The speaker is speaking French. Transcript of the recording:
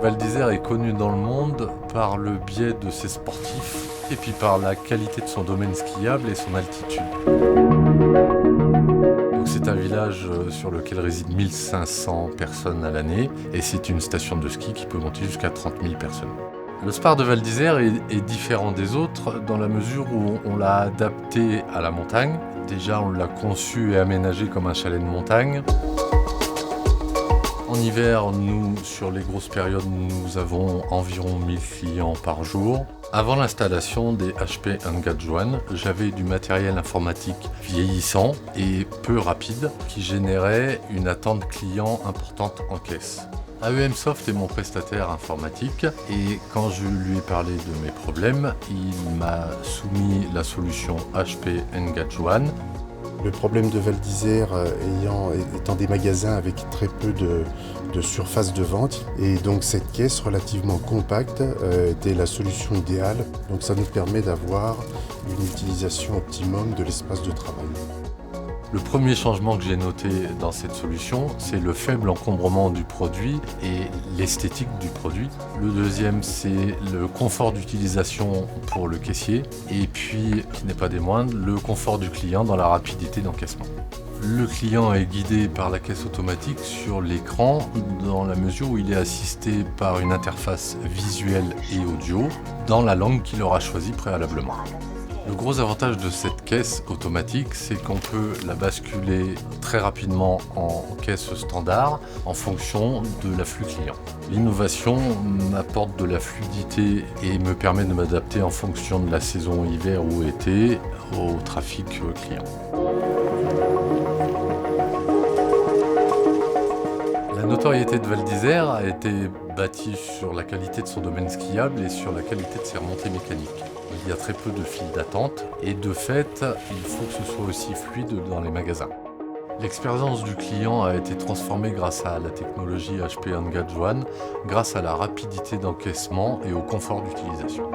Val d'Isère est connu dans le monde par le biais de ses sportifs et puis par la qualité de son domaine skiable et son altitude. Donc c'est un village sur lequel résident 1500 personnes à l'année et c'est une station de ski qui peut monter jusqu'à 30 000 personnes. Le Spar de Val d'Isère est différent des autres dans la mesure où on l'a adapté à la montagne. Déjà, on l'a conçu et aménagé comme un chalet de montagne. En hiver, nous, sur les grosses périodes, nous avons environ 1000 clients par jour. Avant l'installation des HP Engadjuan, j'avais du matériel informatique vieillissant et peu rapide qui générait une attente client importante en caisse. AEMsoft est mon prestataire informatique et quand je lui ai parlé de mes problèmes, il m'a soumis la solution HP Engadjuan. Le problème de Val d'Isère étant des magasins avec très peu de surface de vente, et donc cette caisse relativement compacte était la solution idéale. Donc ça nous permet d'avoir une utilisation optimum de l'espace de travail. Le premier changement que j'ai noté dans cette solution, c'est le faible encombrement du produit et l'esthétique du produit. Le deuxième, c'est le confort d'utilisation pour le caissier. Et puis, qui n'est pas des moindres, le confort du client dans la rapidité d'encaissement. Le client est guidé par la caisse automatique sur l'écran dans la mesure où il est assisté par une interface visuelle et audio dans la langue qu'il aura choisie préalablement. Le gros avantage de cette caisse automatique, c'est qu'on peut la basculer très rapidement en caisse standard en fonction de l'afflux client. L'innovation m'apporte de la fluidité et me permet de m'adapter en fonction de la saison hiver ou été au trafic client. La notoriété de Val d'Isère a été bâtie sur la qualité de son domaine skiable et sur la qualité de ses remontées mécaniques. Il y a très peu de files d'attente et de fait, il faut que ce soit aussi fluide dans les magasins. L'expérience du client a été transformée grâce à la technologie HP Engadjuan, grâce à la rapidité d'encaissement et au confort d'utilisation.